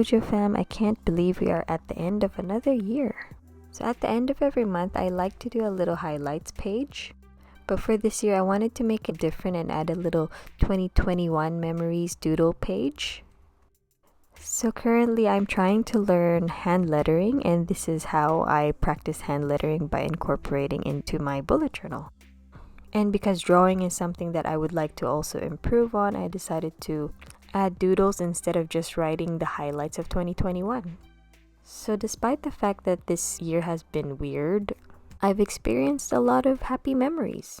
Mojo fam, I can't believe we are at the end of another year. So at the end of every month, I like to do a little highlights page. But for this year, I wanted to make it different and add a little 2021 memories doodle page. So currently, I'm trying to learn hand lettering, and this is how I practice hand lettering by incorporating into my bullet journal. And because drawing is something that I would like to also improve on, I decided to add doodles instead of just writing the highlights of 2021. So despite the fact that this year has been weird, I've experienced a lot of happy memories.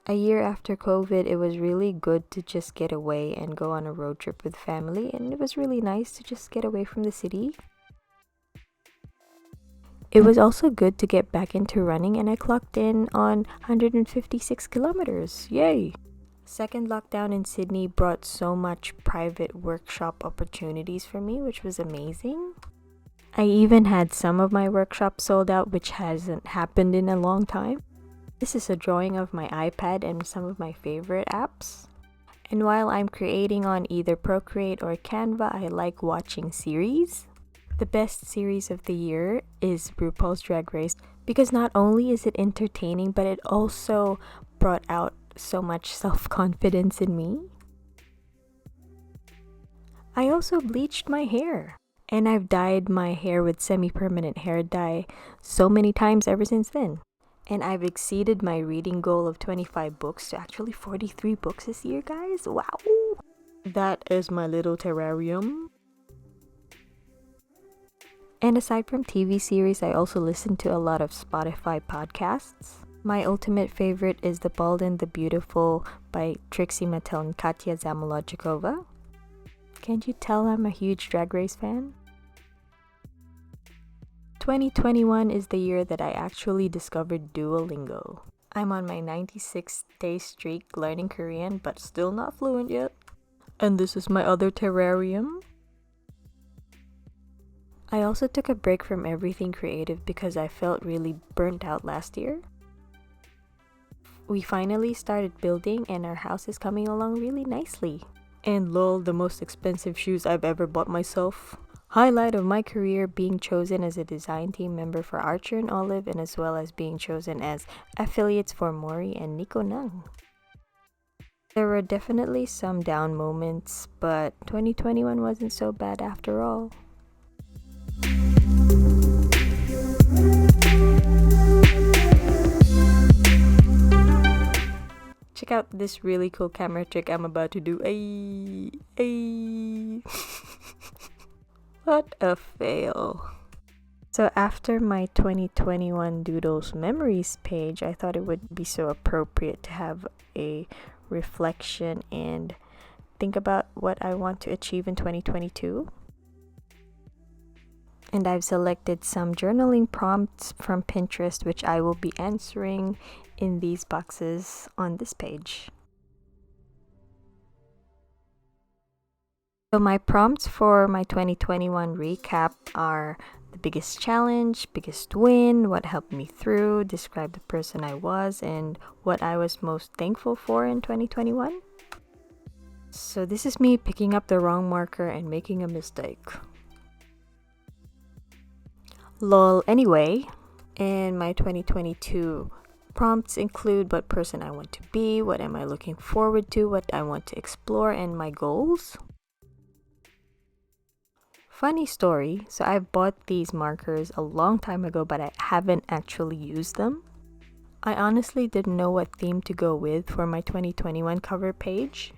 A year after COVID, it was really good to just get away and go on a road trip with family, and it was really nice to just get away from the city. It was also good to get back into running, and I clocked in on 156 kilometers. Yay! Second lockdown in Sydney brought so much private workshop opportunities for me, which was amazing. I even had some of my workshops sold out, which hasn't happened in a long time. This is a drawing of my iPad and some of my favorite apps. And while I'm creating on either Procreate or Canva, I like watching series. The best series of the year is RuPaul's Drag Race because not only is it entertaining, but it also brought out so much self-confidence in me. I also bleached my hair, and I've dyed my hair with semi-permanent hair dye so many times ever since then. And I've exceeded my reading goal of 25 books to actually 43 books this year, guys. Wow! That is my little terrarium. And aside from TV series, I also listen to a lot of Spotify podcasts. My ultimate favorite is The Bald and the Beautiful by Trixie Mattel and Katya Zamolodchikova. Can't you tell I'm a huge Drag Race fan? 2021 is the year that I actually discovered Duolingo. I'm on my 96-day streak learning Korean, but still not fluent yet. And this is my other terrarium. I also took a break from everything creative because I felt really burnt out last year. We finally started building and our house is coming along really nicely. And lol, the most expensive shoes I've ever bought myself. Highlight of my career, being chosen as a design team member for Archer and Olive, and as well as being chosen as affiliates for Mori and Nico Nang. There were definitely some down moments, but 2021 wasn't so bad after all. Check out this really cool camera trick I'm about to do. Ay. What a fail. So after my 2021 Doodles Memories page, I thought it would be so appropriate to have a reflection and think about what I want to achieve in 2022. And I've selected some journaling prompts from Pinterest, which I will be answering in these boxes on this page. So my prompts for my 2021 recap are the biggest challenge, biggest win, what helped me through, describe the person I was, and what I was most thankful for in 2021. So this is me picking up the wrong marker and making a mistake. Lol. Anyway, in my 2022 prompts include what person I want to be, what am I looking forward to, what I want to explore, and my goals. Funny story, so I bought these markers a long time ago, but I haven't actually used them. I honestly didn't know what theme to go with for my 2021 cover page,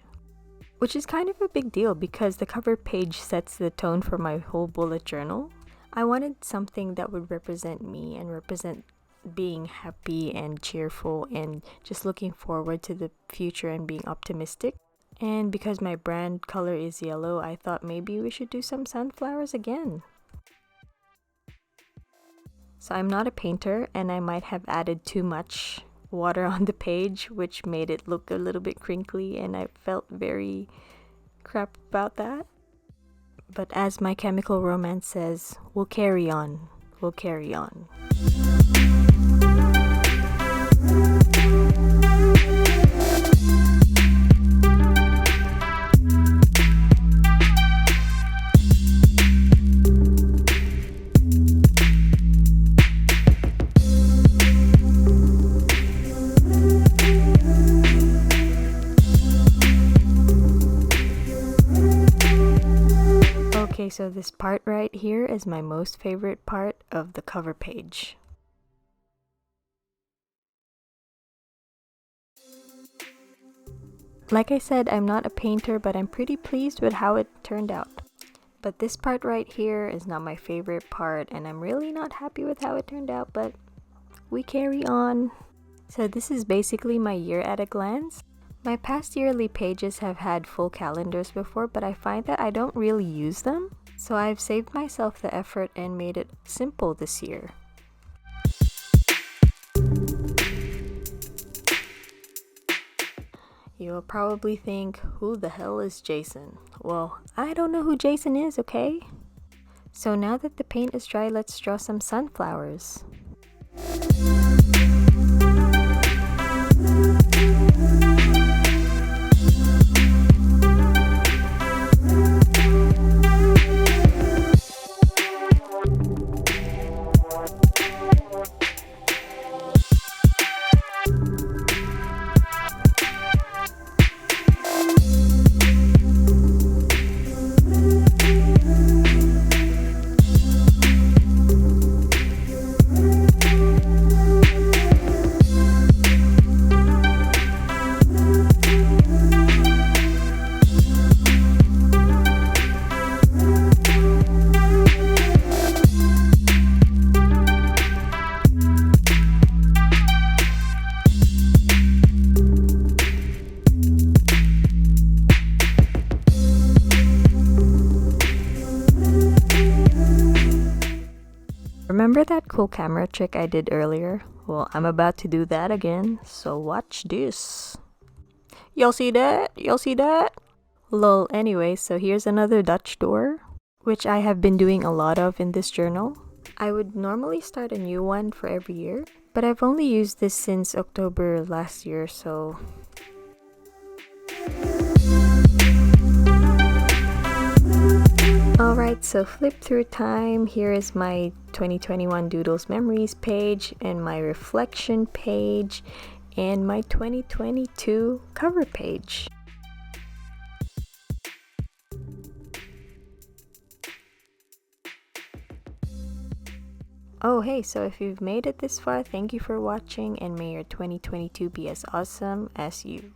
which is kind of a big deal because the cover page sets the tone for my whole bullet journal. I wanted something that would represent me and represent being happy and cheerful and just looking forward to the future and being optimistic. And because my brand color is yellow, I thought maybe we should do some sunflowers again. So I'm not a painter and I might have added too much water on the page, which made it look a little bit crinkly, and I felt very crap about that. But as My Chemical Romance says, we'll carry on. We'll carry on. so this part right here is my most favorite part of the cover page. Like I said, I'm not a painter, but I'm pretty pleased with how it turned out. But this part right here is not my favorite part, and I'm really not happy with how it turned out, but we carry on. So this is basically my year at a glance. My past yearly pages have had full calendars before, but I find that I don't really use them. So I've saved myself the effort and made it simple this year. You'll probably think, who the hell is Jason? Well, I don't know who Jason is, okay? So now that the paint is dry, let's draw some sunflowers. Remember that cool camera trick I did earlier? Well, I'm about to do that again, so watch this. Y'all see that? Y'all see that? Lol, anyway, so here's another Dutch door, which I have been doing a lot of in this journal. I would normally start a new one for every year, but I've only used this since October last year, so... Alright, so flip through time. Here is my 2021 Doodles Memories page, and my reflection page, and my 2022 cover page. Oh hey, so if you've made it this far, thank you for watching, and may your 2022 be as awesome as you.